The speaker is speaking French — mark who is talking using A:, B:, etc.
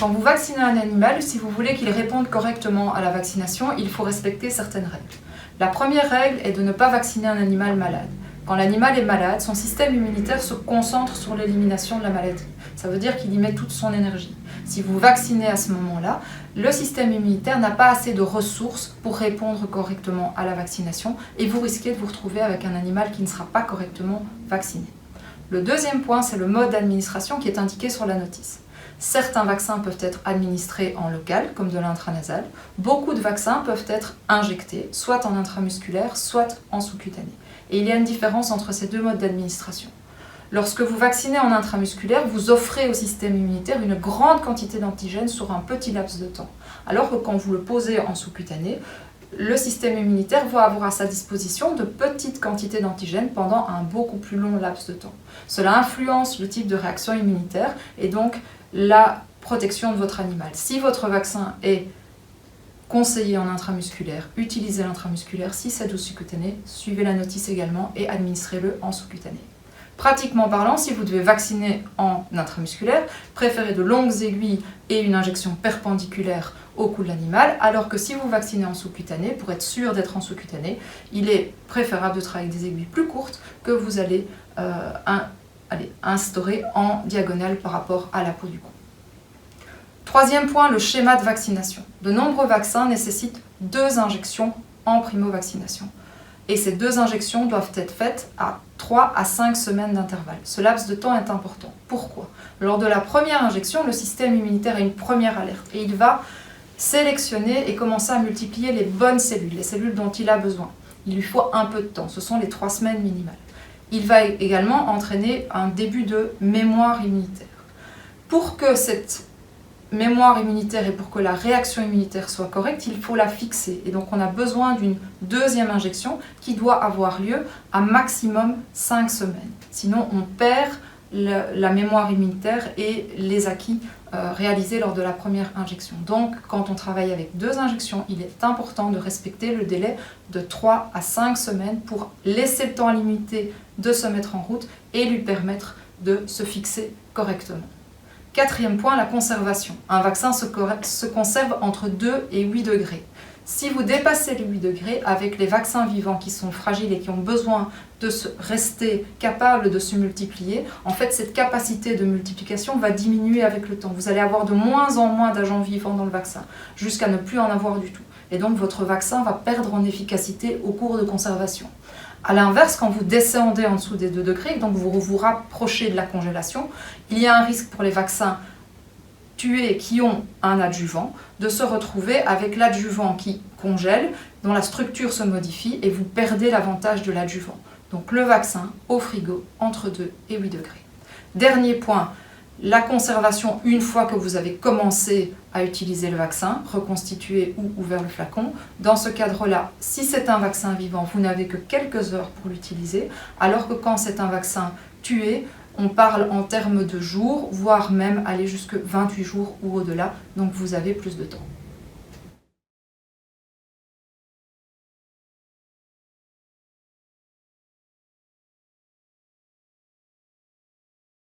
A: Quand vous vaccinez un animal, si vous voulez qu'il réponde correctement à la vaccination, il faut respecter certaines règles. La première règle est de ne pas vacciner un animal malade. Quand l'animal est malade, son système immunitaire se concentre sur l'élimination de la maladie. Ça veut dire qu'il y met toute son énergie. Si vous vaccinez à ce moment-là, le système immunitaire n'a pas assez de ressources pour répondre correctement à la vaccination et vous risquez de vous retrouver avec un animal qui ne sera pas correctement vacciné. Le deuxième point, c'est le mode d'administration qui est indiqué sur la notice. Certains vaccins peuvent être administrés en local, comme de l'intranasal. Beaucoup de vaccins peuvent être injectés, soit en intramusculaire, soit en sous-cutané. Et il y a une différence entre ces deux modes d'administration. Lorsque vous vaccinez en intramusculaire, vous offrez au système immunitaire une grande quantité d'antigènes sur un petit laps de temps. Alors que quand vous le posez en sous-cutané, le système immunitaire va avoir à sa disposition de petites quantités d'antigènes pendant un beaucoup plus long laps de temps. Cela influence le type de réaction immunitaire et donc la protection de votre animal. Si votre vaccin est conseillé en intramusculaire, utilisez l'intramusculaire. Si c'est au sous-cutané, suivez la notice également et administrez-le en sous-cutané. Pratiquement parlant, si vous devez vacciner en intramusculaire, préférez de longues aiguilles et une injection perpendiculaire au cou de l'animal, alors que si vous vaccinez en sous-cutané, pour être sûr d'être en sous-cutané, il est préférable de travailler avec des aiguilles plus courtes que vous allez instaurer en diagonale par rapport à la peau du cou. Troisième point, le schéma de vaccination. De nombreux vaccins nécessitent 2 injections en primo-vaccination. Et ces 2 injections doivent être faites à 3 à 5 semaines d'intervalle. Ce laps de temps est important. Pourquoi? Lors de la première injection, le système immunitaire a une première alerte et il va sélectionner et commencer à multiplier les bonnes cellules, les cellules dont il a besoin. Il lui faut un peu de temps, ce sont les 3 semaines minimales. Il va également entraîner un début de mémoire immunitaire. Pour que cette mémoire immunitaire et pour que la réaction immunitaire soit correcte, il faut la fixer. Et donc on a besoin d'une deuxième injection qui doit avoir lieu à maximum 5 semaines. Sinon on perd la mémoire immunitaire et les acquis réalisés lors de la première injection. Donc quand on travaille avec 2 injections, il est important de respecter le délai de 3 à 5 semaines pour laisser le temps à l'immunité de se mettre en route et lui permettre de se fixer correctement. Quatrième point, la conservation. Un vaccin se conserve entre 2 et 8 degrés. Si vous dépassez les 8 degrés, avec les vaccins vivants qui sont fragiles et qui ont besoin de rester capables de se multiplier, en fait cette capacité de multiplication va diminuer avec le temps. Vous allez avoir de moins en moins d'agents vivants dans le vaccin, jusqu'à ne plus en avoir du tout. Et donc votre vaccin va perdre en efficacité au cours de conservation. A l'inverse, quand vous descendez en dessous des 2 degrés, donc vous vous rapprochez de la congélation, il y a un risque pour les vaccins tués qui ont un adjuvant de se retrouver avec l'adjuvant qui congèle, dont la structure se modifie et vous perdez l'avantage de l'adjuvant. Donc le vaccin au frigo entre 2 et 8 degrés. Dernier point, la conservation une fois que vous avez commencé à utiliser le vaccin, reconstitué ou ouvert le flacon. Dans ce cadre-là, si c'est un vaccin vivant, vous n'avez que quelques heures pour l'utiliser, alors que quand c'est un vaccin tué, on parle en termes de jours, voire même aller jusqu'à 28 jours ou au-delà, donc vous avez plus de temps.